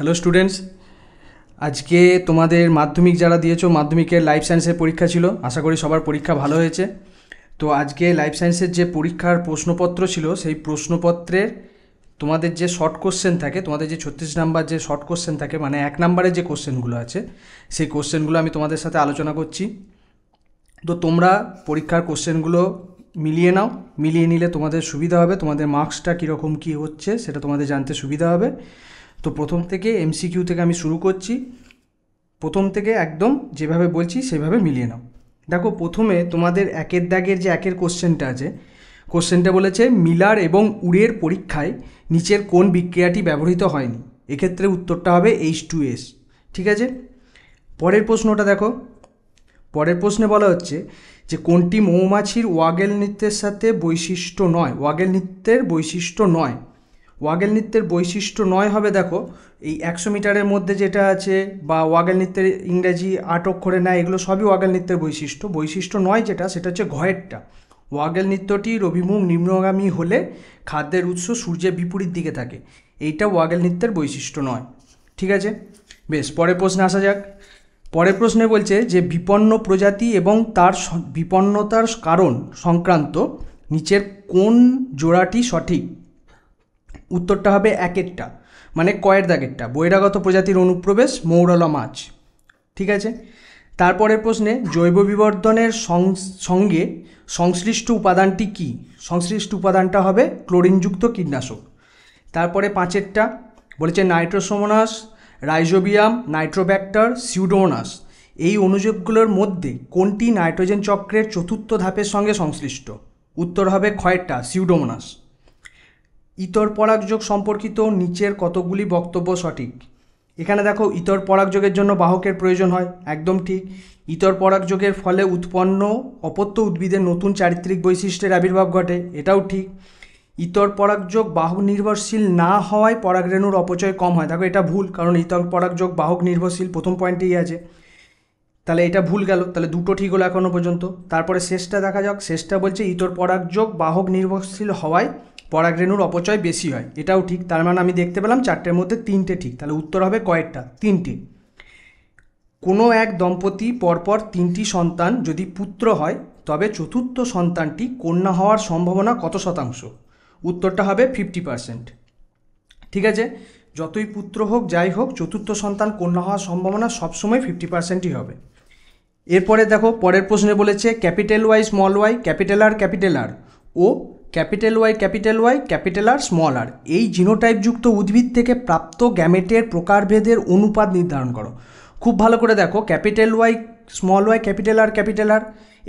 Hello students, আজকে তোমাদের মাধ্যমিক যারা দিয়েছো মাধ্যমিকের লাইফ সায়েন্সের পরীক্ষা ছিল। আশা করি সবার পরীক্ষা ভালো হয়েছে। তো আজকে লাইফ সায়েন্সের যে পরীক্ষার প্রশ্নপত্র ছিল সেই প্রশ্নপত্রের তোমাদের যে শর্ট কোশ্চেন থাকে, তোমাদের যে 36 নাম্বার যে শর্ট কোশ্চেন থাকে, মানে 1 নম্বরের যে কোশ্চেনগুলো আছে সেই কোশ্চেনগুলো আমি তোমাদের সাথে আলোচনা করছি। তো তোমরা পরীক্ষার কোশ্চেনগুলো মিলিয়ে নাও, মিলিয়ে নিলে তোমাদের সুবিধা হবে, তোমাদের মার্কসটা কীরকম কী হচ্ছে সেটা তোমাদের জানতে সুবিধা হবে। তো প্রথম থেকে এমসিকিউ থেকে আমি শুরু করছি, প্রথম থেকে একদম যেভাবে বলছি সেভাবে মিলিয়ে নাও। দেখো, প্রথমে তোমাদের একের দাগের যে একের কোশ্চেনটা আছে, কোশ্চেনটা বলেছে মিলার এবং উরের পরীক্ষায় নিচের কোন বিক্রিয়াটি ব্যবহৃত হয়নি। এক্ষেত্রে উত্তরটা হবে H2S। ঠিক আছে, পরের প্রশ্নটা দেখো। পরের প্রশ্নে বলা হচ্ছে যে কোনটি মৌমাছির ওয়াগেল নৃত্যের সাথে বৈশিষ্ট্য নয়। ওয়াগেল নৃত্যের বৈশিষ্ট্য নয়, ওয়াগেল নৃত্যের বৈশিষ্ট্য নয় হবে, দেখো এই 100 মিটারের মধ্যে যেটা আছে, বা ওয়াগেল নৃত্যের ইংরেজি 8 অক্ষরে নেয়, এগুলো সবই ওয়াগেল নৃত্যের বৈশিষ্ট্য। বৈশিষ্ট্য নয় যেটা, সেটা হচ্ছে ঘয়েরটা। ওয়াগেল নৃত্যটির অভিমুখ নিম্নগামী হলে খাদ্যের উৎস সূর্যের বিপরীত দিকে থাকে, এইটা ওয়াগেল নৃত্যের বৈশিষ্ট্য নয়। ঠিক আছে, বেশ, পরের প্রশ্নে আসা যাক। পরের প্রশ্নে বলছে যে বিপন্ন প্রজাতি এবং তার বিপন্নতার কারণ সংক্রান্ত নিচের কোন জোড়াটি সঠিক। উত্তরটা হবে একেরটা, মানে কয়ের দাগেরটা, বহিরাগত প্রজাতির অনুপ্রবেশ মৌরলা মাছ। ঠিক আছে, তারপরের প্রশ্নে জৈব বিবর্ধনের সঙ্গে সংশ্লিষ্ট উপাদানটি কি। সংশ্লিষ্ট উপাদানটা হবে ক্লোরিনযুক্ত কীটনাশক। তারপরে পাঁচেরটা বলেছে নাইট্রোসোমোনাস, রাইজোবিয়াম, নাইট্রোব্যাক্টার, সিউডোমোনাস এই অনুজীবগুলোর মধ্যে কোনটি নাইট্রোজেন চক্রের চতুর্থ ধাপের সঙ্গে সংশ্লিষ্ট। উত্তর হবে ক্ষয়টা, সিউডোমোনাস। ইতর পরাগযোগ সম্পর্কিত নিচের কতগুলি বক্তব্য সঠিক। এখানে দেখো, ইতর পরাগযোগের জন্য বাহকের প্রয়োজন হয়, একদম ঠিক। ইতর পরাগযোগের ফলে উৎপন্ন অপত্য উদ্ভিদের নতুন চারিত্রিক বৈশিষ্ট্যের আবির্ভাব ঘটে, এটাও ঠিক। ইতর পরাগযোগ বাহক নির্ভরশীল না হওয়ায় পরাগরেণুর অপচয় কম হয়, দেখো এটা ভুল, কারণ ইতর পরাগযোগ বাহক নির্ভরশীল প্রথম পয়েন্টেই আছে, তাহলে এটা ভুল গেল, তাহলে দুটো ঠিক হলো এখনও পর্যন্ত। তারপরে শেষটা দেখা যাক, শেষটা বলছে ইতর পরাগযোগ বাহক নির্ভরশীল হওয়ায় পরাগরেণুর অপচয় বেশি হয়, এটাও ঠিক। তার মানে আমি দেখতে পেলাম চারটের মধ্যে তিনটে ঠিক, তাহলে উত্তর হবে কয়েকটা, তিনটে। কোনো এক দম্পতি পরপর 3টি সন্তান যদি পুত্র হয় তবে চতুর্থ সন্তানটি কন্যা হওয়ার সম্ভাবনা কত শতাংশ। উত্তরটা হবে 50%। ঠিক আছে, যতই পুত্র হোক যাই হোক, চতুর্থ সন্তান কন্যা হওয়ার সম্ভাবনা সবসময় 50%ই হবে। এরপরে দেখো, পরের প্রশ্নে বলেছে capital Y small Y, capital R ও capital Y capital R small R এই জিনোটাইপযুক্ত উদ্ভিদ থেকে প্রাপ্ত গ্যামেটের প্রকারভেদের অনুপাত নির্ধারণ করো। খুব ভালো করে দেখো, capital Y small Y, capital R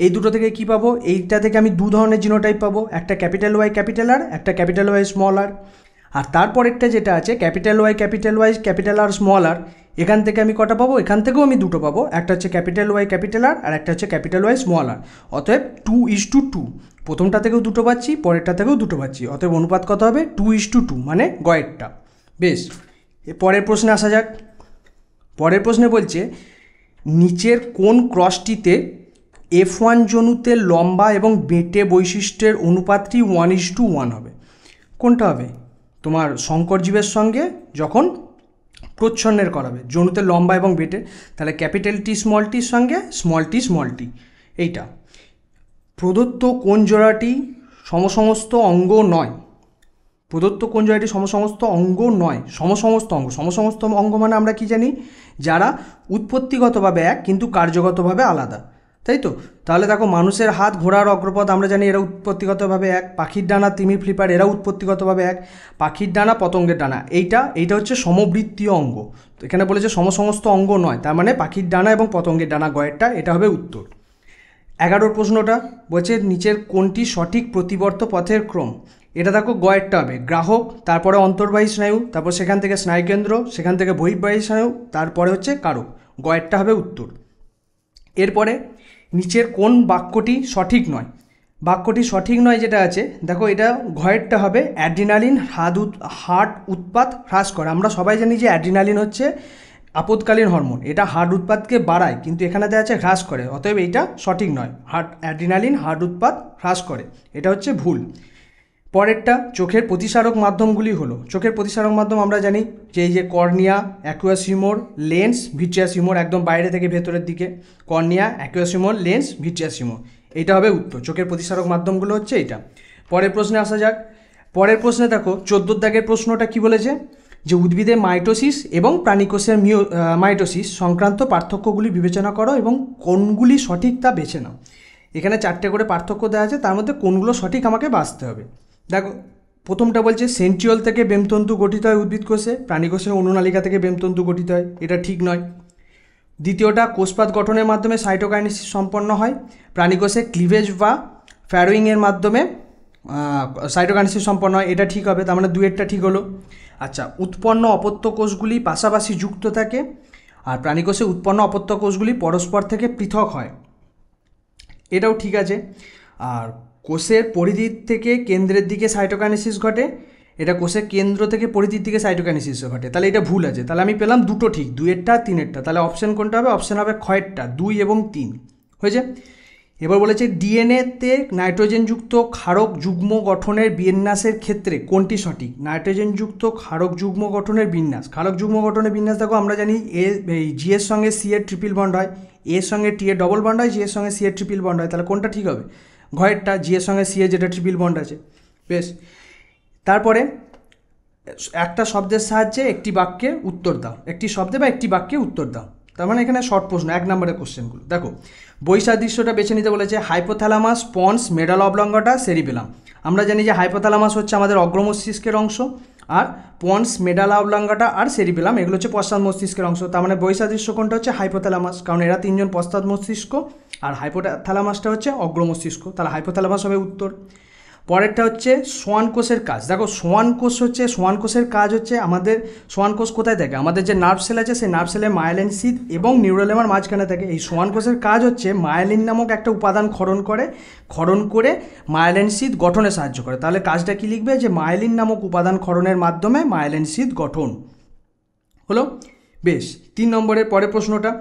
এই দুটো থেকে কি পাবো, এইটা থেকে আমি দু ধরনের জিনোটাইপ পাবো, একটা ক্যাপিটাল ওয়াই ক্যাপিটাল আর, একটা ক্যাপিটাল ওয়াই স্মল আর। আর তারপরেরটা যেটা আছে capital Y capital R small R, এখান থেকে আমি কটা পাবো, এখান থেকেও আমি দুটো পাবো, একটা হচ্ছে ক্যাপিটাল ওয়াই ক্যাপিটাল আর একটা হচ্ছে ক্যাপিটাল ওয়াই স্মল আর। অতএব 2:2, প্রথমটা থেকেও দুটো পাচ্ছি, পরেরটা থেকেও দুটো পাচ্ছি, অতএব অনুপাত কত হবে 2:2, মানে গয়েরটা। বেশ, পরের প্রশ্নে আসা যাক। পরের প্রশ্নে বলছে নিচের কোন ক্রসটিতে F1 জনুতে লম্বা এবং বেঁটে বৈশিষ্ট্যের অনুপাতটি 1:1 হবে। কোনটা হবে, তোমার শঙ্কর জীবের সঙ্গে যখন প্রচ্ছন্নের করাবে, জনুতে লম্বা এবং বেটে, তাহলে ক্যাপিটাল টি স্মলটির সঙ্গে স্মল টি এইটা। প্রদত্ত কোন জোড়াটি সমসমস্ত অঙ্গ নয়। প্রদত্ত কোন জোড়াটি সমসমস্ত অঙ্গ নয়। সমসমস্ত অঙ্গ মানে আমরা কি জানি, যারা উৎপত্তিগতভাবে এক কিন্তু কার্যগতভাবে আলাদা, তাই তো। তাহলে দেখো, মানুষের হাত, ঘোড়ার অগ্রপদ আমরা জানি এরা উৎপত্তিগতভাবে এক, পাখির ডানা, তিমি, ফ্লিপার এরা উৎপত্তিগতভাবে এক, পাখির ডানা, পতঙ্গের ডানা, এইটা হচ্ছে সমবৃত্তীয় অঙ্গ। তো এখানে বলেছে সমসমস্ত অঙ্গ নয়, তার মানে পাখির ডানা এবং পতঙ্গের ডানা গয়েরটা, এটা হবে উত্তর। 11 প্রশ্নটা বলছে নিচের কোনটি সঠিক প্রতিবর্ত পথের ক্রম। এটা দেখো, গয়েরটা হবে গ্রাহক, তারপরে অন্তর্বাহী স্নায়ু, তারপর সেখান থেকে স্নায়ুকেন্দ্র, সেখান থেকে বহির্বাহী স্নায়ু, তারপরে হচ্ছে কারক, গয়েরটা হবে উত্তর। এরপরে নিচের কোন বাক্যটি সঠিক নয়। বাক্যটি সঠিক নয় যেটা আছে, দেখো এটা ঘয়েরটা হবে অ্যাড্রিনালিন হার্ট উৎপাত হ্রাস করে। আমরা সবাই জানি যে অ্যাড্রিনালিন হচ্ছে আপদকালীন হরমোন, এটা হার্ট উৎপাতকে বাড়ায়, কিন্তু এখানে দেওয়া আছে হ্রাস করে, অতএব এইটা সঠিক নয়। অ্যাড্রিনালিন হার্ট উৎপাত হ্রাস করে, এটা হচ্ছে ভুল। পরেরটা চোখের প্রতিসারক মাধ্যমগুলি হলো, চোখের প্রতিসারক মাধ্যম আমরা জানি যে এই যে cornea, aqueous humour, lens, vitreous humour, একদম বাইরে থেকে ভেতরের দিকে cornea, aqueous humour, lens, vitreous humour, এইটা হবে উত্তর। চোখের প্রতিসারক মাধ্যমগুলো হচ্ছে এইটা। পরের প্রশ্নে আসা যাক। পরের প্রশ্নে দেখো 14 দাগের প্রশ্নটা কি বলেছে, যে উদ্ভিদে মাইটোসিস এবং প্রাণীকোষের মাইটোসিস সংক্রান্ত পার্থক্যগুলি বিবেচনা করো এবং কোনগুলি সঠিক তা বেছে নাও। এখানে 4টে করে পার্থক্য দেওয়া আছে, তার মধ্যে কোনগুলো সঠিক আমাকে বাছতে হবে। দেখো প্রথমটা বলছে সেন্ট্রিওল থেকে বেমতন্তু গঠিত হয় উদ্ভিদ কোষে, প্রাণীকোষের অনুনালিকা থেকে বেমতন্তু গঠিত হয়, এটা ঠিক নয়। দ্বিতীয়টা কোষপাত গঠনের মাধ্যমে সাইটোকাইনেসিস সম্পন্ন হয়, প্রাণীকোষে ক্লিভেজ বা ফ্যারোয়িংয়ের মাধ্যমে সাইটোকাইনেসিস সম্পন্ন হয়, এটা ঠিক হবে, তার মানে 2এরটা ঠিক হলো। আচ্ছা, উৎপন্ন অপত্য কোষগুলি পাশাপাশি যুক্ত থাকে, আর প্রাণীকোষে উৎপন্ন অপত্য কোষগুলি পরস্পর থেকে পৃথক হয়, এটাও ঠিক আছে। আর কোষের পরিধির থেকে কেন্দ্রের দিকে সাইটোকাইনেসিস ঘটে, এটা কোষের কেন্দ্র থেকে পরিধির দিকে সাইটোকাইনেসিস ঘটে, তাহলে এটা ভুল আছে। তাহলে আমি পেলাম 2টো ঠিক, 2এরটা 3এরটা। তাহলে অপশান কোনটা হবে? অপশান হবে ক্ষয়েরটা, 2 এবং 3 হয়েছে। এবার বলেছে ডিএনএতে নাইট্রোজেনযুক্ত ক্ষারক যুগ্ম গঠনের বিন্যাসের ক্ষেত্রে কোনটি সঠিক? নাইট্রোজেনযুক্ত ক্ষারক যুগ্ম গঠনের বিন্যাস, ক্ষারক যুগ্ম গঠনের বিন্যাস দেখো আমরা জানি এই জি এর সঙ্গে সি এর ট্রিপল বন্ড হয়, এর সঙ্গে টি এর ডবল বন্ড হয়, জি এর সঙ্গে সি এর ট্রিপল বন্ড হয়, তাহলে কোনটা ঠিক হবে? ঘয়েরটা, জি এর সঙ্গে সি এর যেটা ট্রিপল বন্ড আছে। বেশ, তারপরে একটা শব্দের সাহায্যে একটি বাক্যে উত্তর দাও, একটি শব্দে বা একটি বাক্যে উত্তর দাও। তার মানে এখানে শর্ট প্রশ্ন, 1 নম্বরের কোশ্চেনগুলো দেখো। বৈসাদৃশ্যটা বেছে নিতে বলেছে, হাইপোথ্যালামাস, পন্স, মেডাল অবলঙ্গটা, সেরিবেলাম। আমরা জানি যে হাইপোথ্যালামাস হচ্ছে আমাদের অগ্রমস্তিষ্কের অংশ, আর পন্স, মেডালা অবলঙ্গটা আর সেরিবেলাম এগুলো হচ্ছে পশ্চাৎ মস্তিষ্কের অংশ। তার মানে বৈসাদৃশ্য কোনটা হচ্ছে? হাইপোথ্যালামাস, কারণ এরা 3জন পশ্চাৎ মস্তিষ্ক আর হাইপোথ্যালামাসটা হচ্ছে অগ্রমস্তিষ্ক, তাহলে হাইপোথ্যালামাস হবে উত্তর। পরেরটা হচ্ছে সোয়ান কোষের কাজ। দেখো সোয়ান কোষের কাজ হচ্ছে আমাদের, সোয়ান কোষ কোথায় থাকে? আমাদের যে নার্ভ সেল আছে সেই নার্ভ সেলে মায়েলিন সিদ এবং নিউরোলেমার মাঝখানে থাকে। এই সোয়ান কোষের কাজ হচ্ছে মায়েলিন নামক একটা উপাদান ক্ষরণ করে মায়েলিন সিদ গঠনে সাহায্য করে। তাহলে কাজটা কি লিখবে? যে মায়েলিন নামক উপাদান ক্ষরণের মাধ্যমে মায়েলিন সিদ গঠন হলো। বেশ, 3 নম্বরের পরের প্রশ্নটা,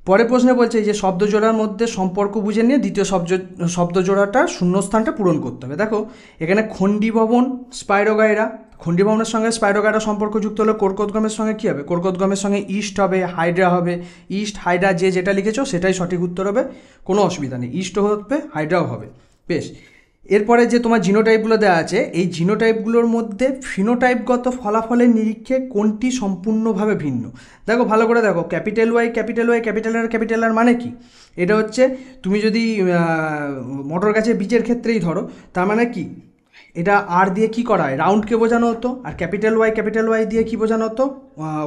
পরের প্রশ্নে বলছে যে শব্দজোড়ার মধ্যে সম্পর্ক বুঝে নিয়ে দ্বিতীয় শব্দজোড়াটা শূন্যস্থানটা পূরণ করতে হবে। দেখো এখানে খণ্ডীভবন, স্পাইরোগাইরা, খণ্ডীভবনের সঙ্গে স্পাইরোগাইরা সম্পর্কযুক্ত হলে কোরকোদ্গমের সঙ্গে কী হবে? কোরকোদ্গমের সঙ্গে ইস্ট হবে, হাইড্রা হবে। ইস্ট, হাইড্রা, যে যেটা লিখেছো সেটাই সঠিক উত্তর হবে, কোনো অসুবিধা নেই, ইস্টও হবে হাইড্রাও হবে। বেশ, এরপরে যে তোমার জিনোটাইপগুলো দেওয়া আছে, এই জিনোটাইপগুলোর মধ্যে ফিনোটাইপগত ফলাফলের নিরীক্ষে কোনটি সম্পূর্ণভাবে ভিন্ন? দেখো ভালো করে দেখো, ক্যাপিটাল ওয়াই, ক্যাপিটাল আর মানে কি? এটা হচ্ছে তুমি যদি মটর গাছের বীজের ক্ষেত্রেই ধরো, তার মানে কি এটা আর দিয়ে কি করা হয়? রাউন্ডকে বোঝানো হতো। আর ক্যাপিটাল ওয়াই দিয়ে কি বোঝানো হতো?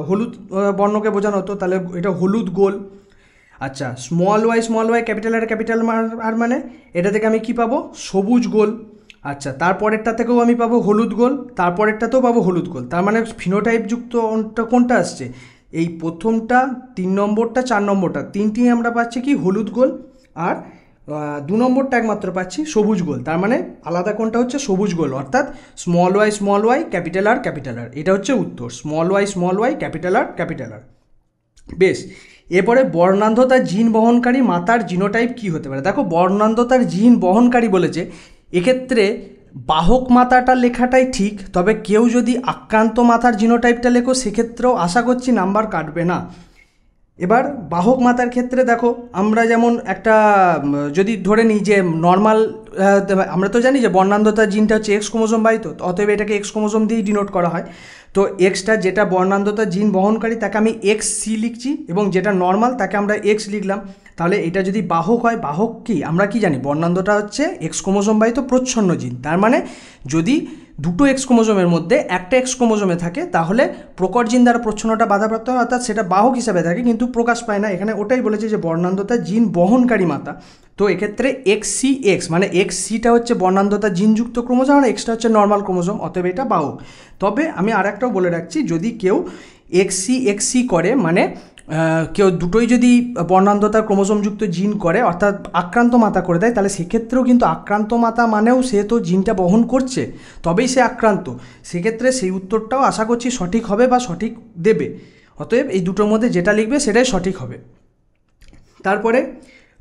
হলুদ বর্ণকে বোঝানো হতো, তাহলে এটা হলুদ গোল। আচ্ছা, স্মল ওয়াই ক্যাপিটাল আর মানে এটা থেকে আমি কি পাবো? সবুজ গোল। আচ্ছা, তারপরেরটা থেকেও আমি পাবো হলুদ গোল, তারপরেরটাতেও পাবো হলুদ গোল। তার মানে ফিনোটাইপ যুক্ত কোনটা আসছে? এই প্রথমটা, 3 নম্বরটা, 4 নম্বরটা, 3টি আমরা পাচ্ছি কি? হলুদ গোল। আর 2 নম্বরটা একমাত্র পাচ্ছি সবুজ গোল। তার মানে আলাদা কোনটা হচ্ছে? সবুজ গোল। অর্থাৎ স্মল ওয়াই ক্যাপিটাল আর, এটা হচ্ছে উত্তর। Small Y capital R. বেশ, এরপরে বর্ণান্ধতার জিন বহনকারী মাতার জিনোটাইপ কি হতে পারে? দেখো বর্ণান্ধতার জিন বহনকারী বলেছে, এক্ষেত্রে বাহক মাতাটা লেখাটাই ঠিক, তবে কেউ যদি আক্রান্ত মাতার জিনোটাইপটা লেখো সেক্ষেত্রেও আশা করছি নাম্বার কাটবে না। এবার বাহক মাতার ক্ষেত্রে দেখো আমরা যেমন একটা যদি ধরে নিই যে নর্মাল, আমরা তো জানি যে বর্ণান্ধতার জিনটা হচ্ছে এক্স ক্রোমোজোম বাহিত, অতএব এটাকে এক্স ক্রোমোজোম দিয়েই ডিনোট করা হয়। তো এক্সটা যেটা বর্ণান্ধতার জিন বহনকারী তাকে আমি এক্স সি লিখছি, এবং যেটা নর্মাল তাকে আমরা এক্স লিখলাম। তাহলে এটা যদি বাহক হয়, বাহক কি আমরা কি জানি? বর্ণান্ধতা হচ্ছে এক্স ক্রোমোজোম বাহিত প্রচ্ছন্ন জিন। তার মানে যদি দুটো এক্স ক্রোমোজোমের মধ্যে একটা এক্স ক্রোমোজোমে থাকে তাহলে প্রকট জিন দ্বারা প্রচ্ছন্নতা বাধাপ্রাপ্ত হয়, অর্থাৎ সেটা বাহক হিসাবে থাকে কিন্তু প্রকাশ পায় না। এখানে ওটাই বলেছে যে বর্ণান্ধতা জিন বহনকারী মাতা। তো এক্ষেত্রে এক্স মানে এক্স সিটা হচ্ছে বর্ণান্ধতা জিনযুক্ত ক্রোমোজোম, আর এক্সটা হচ্ছে নর্মাল ক্রোমোজোম, অতএব এটা বাহক। তবে আমি আর একটাও বলে রাখছি, যদি কেউ এক্স সি করে, মানে কেউ দুটোই যদি বর্ণান্ধতার ক্রোমোজোমযুক্ত জিন করে অর্থাৎ আক্রান্ত মাতা করে দেয়, তাহলে সেক্ষেত্রেও কিন্তু আক্রান্ত মাতা মানেও সে তো জিনটা বহন করছে, তবেই সে আক্রান্ত। সেক্ষেত্রে সেই উত্তরটাও আশা করছি সঠিক হবে বা সঠিক দেবে। অতএব এই দুটোর মধ্যে যেটা লিখবে সেটাই সঠিক হবে। তারপরে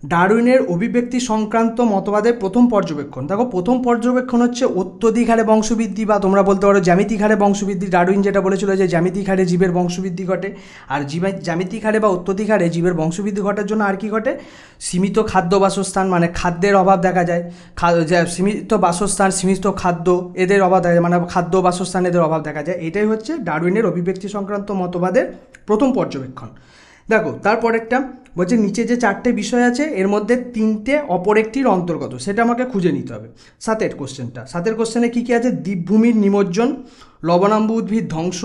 ডারউইনের অভিব্যক্তি সংক্রান্ত মতবাদের প্রথম পর্যবেক্ষণ। দেখো, প্রথম পর্যবেক্ষণ হচ্ছে অত্যধিক হারে বংশবৃদ্ধি, বা তোমরা বলতে পারো জ্যামিতিক হারে বংশবৃদ্ধি। ডারউইন যেটা বলেছিল যে জ্যামিতিক হারে জীবের বংশবৃদ্ধি ঘটে, আর জ্যামিতিক হারে বা অত্যধিক হারে জীবের বংশবৃদ্ধি ঘটার জন্য আর কি ঘটে? সীমিত খাদ্য বাসস্থান, মানে খাদ্যের অভাব দেখা যায়, সীমিত বাসস্থান, সীমিত খাদ্য, এদের অভাব দেখা যায়, মানে খাদ্য বাসস্থান এদের অভাব দেখা যায়। এটাই হচ্ছে ডারউইনের অভিব্যক্তি সংক্রান্ত মতবাদের প্রথম পর্যবেক্ষণ। দেখো, তারপর একটা বলছে নিচে যে 4টে বিষয় আছে এর মধ্যে 3টে অপর একটির অন্তর্গত, সেটা আমাকে খুঁজে নিতে হবে। 7 কোশ্চেনে কী কী আছে? দ্বীপভূমির নিমজ্জন, লবণাম্ব উদ্ভিদ ধ্বংস,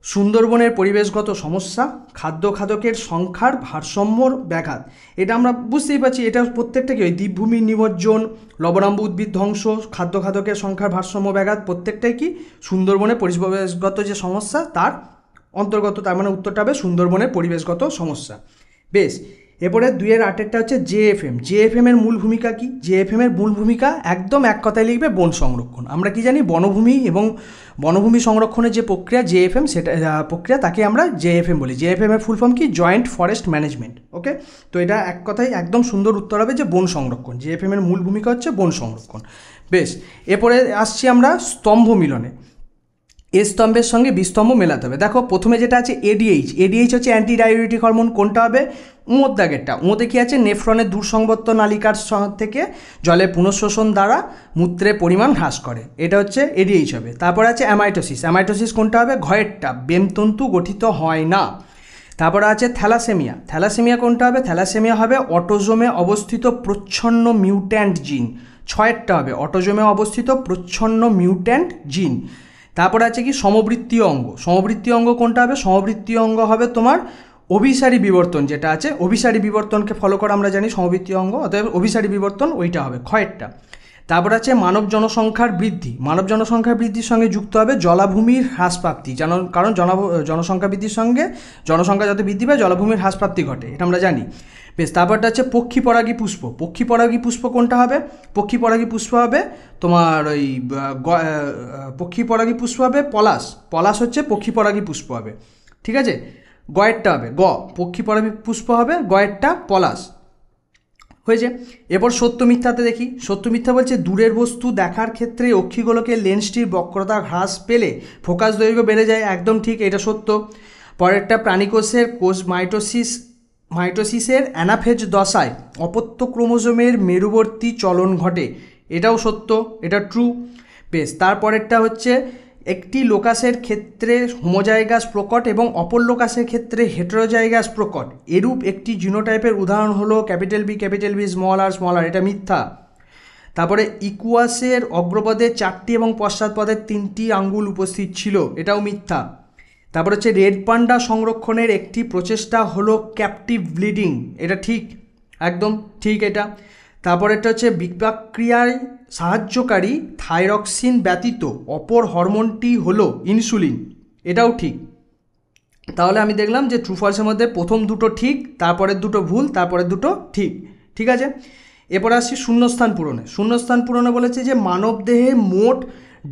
সুন্দরবনের পরিবেশগত সমস্যা, খাদ্য খাদকের সংখ্যার ভারসাম্যর ব্যাঘাত। এটা আমরা বুঝতেই পারছি, এটা প্রত্যেকটা কি, ওই দ্বীপভূমির নিমজ্জন, লবণাম্ব উদ্ভিদ ধ্বংস, খাদ্য খাদকের সংখ্যার ভারসাম্য ব্যাঘাত, প্রত্যেকটাই কি সুন্দরবনের পরিবেশগত যে সমস্যা তার অন্তর্গত। তার মানে উত্তরটা হবে সুন্দরবনের পরিবেশগত সমস্যা। বেশ, এরপরে 2-8 হচ্ছে জেএফএম এর মূল ভূমিকা কি? জেএফএম এর মূল ভূমিকা একদম এক কথায় লিখবে, বন সংরক্ষণ। আমরা কি জানি? বনভূমি এবং বনভূমি সংরক্ষণের যে প্রক্রিয়া জেএফএম, সেটা প্রক্রিয়া, তাকে আমরা জেএফএম বলি। জেএফএম এর ফুল ফর্ম কি? Joint forest management. ওকে, তো এটা এক কথায় একদম সুন্দর উত্তর হবে যে বন সংরক্ষণ। জেএফএম এর মূল ভূমিকা হচ্ছে বন সংরক্ষণ। বেশ, এরপরে আসছি আমরা স্তম্ভ মিলনে। এ স্তম্ভের সঙ্গে বি স্তম্ভ মেলাতে হবে। দেখো, প্রথমে যেটা আছে এডিএইচ হচ্ছে অ্যান্টি ডায়ুরেটিক হরমোন। কোনটা হবে? উঁয়োর দাগেরটা। উঁয়োতে কী আছে? নেফ্রনের দূরসংবর্ত নালিকার থেকে জলের পুনঃশোষণ দ্বারা মূত্রের পরিমাণ হ্রাস করে, এটা হচ্ছে এডিএইচ হবে। তারপর আছে অ্যামাইটোসিস কোনটা হবে? ঘয়েরটা। বেমতন্তু গঠিত হয় না। তারপরে আছে থ্যালাসেমিয়া কোনটা হবে? থ্যালাসেমিয়া হবে অটোজোমে অবস্থিত প্রচ্ছন্ন মিউট্যান্ট জিন। 6টা হবে অটোজোমে অবস্থিত প্রচ্ছন্ন মিউট্যান্ট জিন। তারপরে আছে কি? সমবৃত্তীয় অঙ্গ কোনটা হবে? সমবৃত্তীয় অঙ্গ হবে তোমার অভিসারী বিবর্তন, যেটা আছে অভিসারী বিবর্তনকে ফলো করে আমরা জানি সমবৃত্তীয় অঙ্গ, অতএব অভিসারী বিবর্তন ওইটা হবে, ক্ষয়েরটা। তারপর আছে মানব জনসংখ্যার বৃদ্ধির সঙ্গে যুক্ত হবে জলাভূমির হ্রাসপ্রাপ্তি, কারণ জনসংখ্যা বৃদ্ধির সঙ্গে জনসংখ্যা যত বৃদ্ধি পায় জলাভূমির হ্রাসপ্রাপ্তি ঘটে, এটা আমরা জানি। বেশ, তারপরটা হচ্ছে পক্ষী পরাগী পুষ্প কোনটা হবে? পক্ষী পরাগী পুষ্প হবে তোমার ওই পক্ষী পরাগী পুষ্প হবে পলাশ হচ্ছে পক্ষী পরাগী পুষ্প হবে, ঠিক আছে। গয়েরটা হবে পক্ষী পরাগী পুষ্প হবে, গয়েরটা পলাশ হয়েছে। এরপর সত্য মিথ্যাতে দেখি। সত্য মিথ্যা বলছে দূরের বস্তু দেখার ক্ষেত্রে অক্ষিগোলকের লেন্সটির বক্রতা হ্রাস পেলে ফোকাস দৈর্ঘ্য বেড়ে যায়, একদম ঠিক, এটা সত্য। পরেরটা প্রাণীকোষের মাইটোসিসের অ্যানাফেজ দশায় অপত্য ক্রোমোজোমের মেরুবর্তী চলন ঘটে, এটাও সত্য, এটা ট্রু। বেশ, তারপরেরটা হচ্ছে একটি লোকাসের ক্ষেত্রে হোমোজাইগাস প্রকট এবং অপর লোকাসের ক্ষেত্রে হেটেরোজাইগাস প্রকট, এরূপ একটি জিনোটাইপের উদাহরণ হলো বি স্মল আর, এটা মিথ্যা। তারপরে ইকুয়াসের অগ্রপদে 4টি এবং পশ্চাৎপদের 3টি আঙ্গুল উপস্থিত ছিল, এটাও মিথ্যা। তারপর হচ্ছে রেড পান্ডা সংরক্ষণের একটি প্রচেষ্টা হলো ক্যাপটিভ ব্লিডিং, এটা ঠিক, একদম ঠিক এটা। তারপর এটা হচ্ছে বিপাক্রিয়ায় সাহায্যকারী থাইরক্সিন ব্যতীত অপর হরমোনটি হলো ইনসুলিন, এটাও ঠিক। তাহলে আমি দেখলাম যে ট্রু ফলসের মধ্যে প্রথম দুটো ঠিক, তারপরের দুটো ভুল, তারপরের দুটো ঠিক, ঠিক আছে। এরপর আসছি শূন্যস্থান পূরণে বলেছে যে মানবদেহে মোট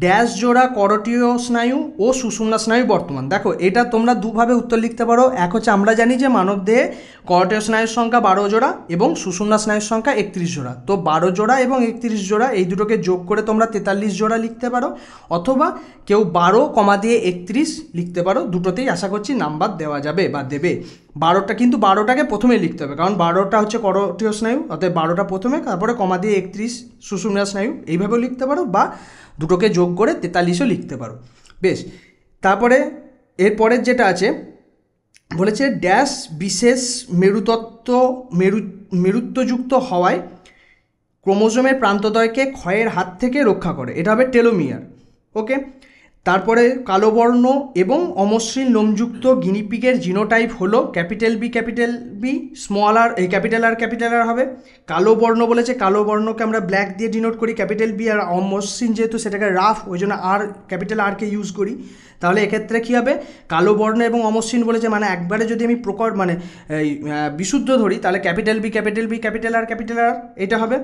ড্যাশ জোড়া করটীয় স্নায়ু ও সুষুম্না স্নায়ু বর্তমান। দেখো, এটা তোমরা দুভাবে উত্তর লিখতে পারো। এক হচ্ছে আমরা জানি যে মানবদেহে করটীয় স্নায়ুর সংখ্যা 12 জোড়া এবং সুষুম্না স্নায়ুর সংখ্যা 31 জোড়া, তো 12 জোড়া এবং 31 জোড়া এই দুটোকে যোগ করে তোমরা 43 জোড়া লিখতে পারো, অথবা কেউ 12,31 লিখতে পারো, দুটোতেই আশা করছি নাম্বার দেওয়া যাবে বা দেবে। 12টা কিন্তু 12টাকে প্রথমে লিখতে হবে, কারণ 12টা হচ্ছে করটীয় স্নায়ু, অতএব 12টা প্রথমে, তারপরে কমা দিয়ে 31 সুষুম্না স্নায়ু, এইভাবেও লিখতে পারো, বা দুটোকে যোগ করে 43ও লিখতে পারো। বেশ, তারপরে এরপরের যেটা আছে বলেছে ড্যাশ বিশেষ মেরুত্বযুক্ত হওয়ায় ক্রোমোজোমের প্রান্তদ্বয়কে ক্ষয়ের হাত থেকে রক্ষা করে, এটা হবে টেলোমিয়ার। ওকে, তারপরে কালো বর্ণ এবং অমসৃণ লোমযুক্ত গিনিপিগের জিনোটাইপ হলো বি স্মল আর, এই ক্যাপিটাল আর হবে। কালো বর্ণ বলেছে, কালো বর্ণকে আমরা ব্ল্যাক দিয়ে ডিনোট করি, ক্যাপিটাল বি, আর অমসৃণ যেহেতু সেটাকে রাফ, ওই জন্য ক্যাপিটাল আরকে ইউজ করি। তাহলে এক্ষেত্রে কী হবে? কালো বর্ণ এবং অমসৃণ বলেছে, মানে একবারে যদি আমি প্রকট মানে বিশুদ্ধ ধরি তাহলে ক্যাপিটাল বি ক্যাপিটাল আর এটা হবে।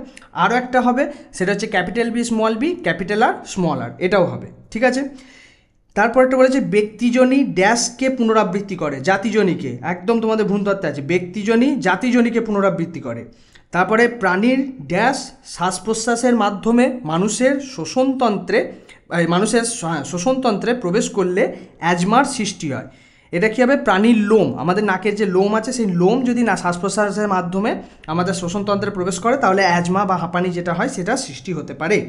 আরও একটা হবে, সেটা হচ্ছে ক্যাপিটাল বি স্মল আর, এটাও হবে, ঠিক আছে। তারপর একটা বলেছে ব্যক্তিজনী ড্যাশকে পুনরাবৃত্তি করে, জাতিজনীকে, একদম তোমাদের ভ্রূণতত্ত্বে আছে, ব্যক্তিজনী জাতিজনীকে পুনরাবৃত্তি করে। তারপরে প্রাণীর ড্যাশ শ্বাস প্রশ্বাসের মাধ্যমে শ্বসনতন্ত্রে প্রবেশ করলে অ্যাজমার সৃষ্টি হয়। এটা কী হবে, প্রাণীর লোম, আমাদের নাকের যে লোম আছে সেই লোম যদি না শ্বাস প্রশ্বাসের মাধ্যমে আমাদের শ্বসনতন্ত্রে প্রবেশ করে তাহলে অ্যাজমা বা হাঁপানি যেটা হয় সেটা সৃষ্টি হতে পারে।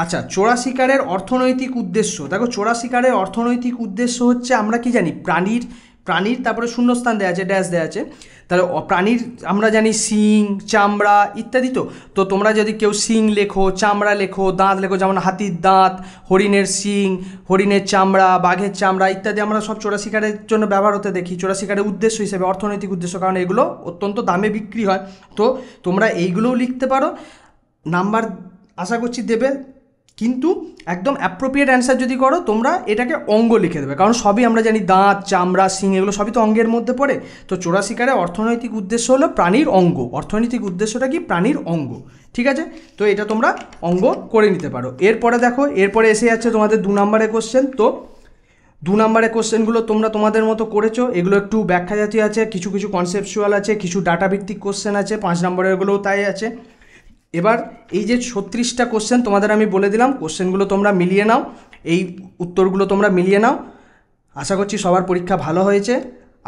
আচ্ছা, চোরা শিকারের অর্থনৈতিক উদ্দেশ্য। দেখো, চোরা শিকারের অর্থনৈতিক উদ্দেশ্য হচ্ছে, আমরা কি জানি, প্রাণীর তারপরে শূন্যস্থান দেওয়া আছে, ড্যাশ দেওয়া আছে, তাহলে প্রাণীর আমরা জানি শিং, চামড়া ইত্যাদি। তো তোমরা যদি কেউ শিং লেখো, চামড়া লেখো, দাঁত লেখো, যেমন হাতির দাঁত, হরিণের শিং, হরিণের চামড়া, বাঘের চামড়া ইত্যাদি আমরা সব চোরা শিকারের জন্য ব্যবহার হতে দেখি, চোরা শিকারের উদ্দেশ্য হিসেবে, অর্থনৈতিক উদ্দেশ্য, কারণ এগুলো অত্যন্ত দামে বিক্রি হয়। তো তোমরা এইগুলোও লিখতে পারো, নাম্বার আশা করছি দেবে। কিন্তু একদম অ্যাপ্রোপ্রিয়েট অ্যান্সার যদি করো তোমরা এটাকে অঙ্গ লিখে দেবে, কারণ সবই আমরা জানি দাঁত, চামড়া, শিং এগুলো সবই তো অঙ্গের মধ্যে পড়ে। তো চোরা শিকারের অর্থনৈতিক উদ্দেশ্য হলো প্রাণীর অঙ্গ, অর্থনৈতিক উদ্দেশ্যটা কি, প্রাণীর অঙ্গ। ঠিক আছে, তো এটা তোমরা অঙ্গ করে নিতে পারো। এরপরে দেখো, এরপরে এসে যাচ্ছে তোমাদের 2 নম্বরের কোশ্চেন। তো 2 নম্বরের কোশ্চেনগুলো তোমরা তোমাদের মতো করেছো, এগুলো একটু ব্যাখ্যা জাতীয় আছে, কিছু কিছু কনসেপচুয়াল আছে, কিছু ডাটা ভিত্তিক কোশ্চেন আছে, 5 নম্বরেরগুলোও তাই আছে। এবার এই যে 36টা কোশ্চেন তোমাদের আমি বলে দিলাম, কোশ্চেনগুলো তোমরা মিলিয়ে নাও, এই উত্তরগুলো তোমরা মিলিয়ে নাও। আশা করছি সবার পরীক্ষা ভালো হয়েছে,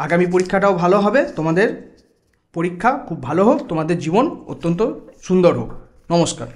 আগামী পরীক্ষাটাও ভালো হবে, তোমাদের পরীক্ষা খুব ভালো হোক, তোমাদের জীবন অত্যন্ত সুন্দর হোক। নমস্কার।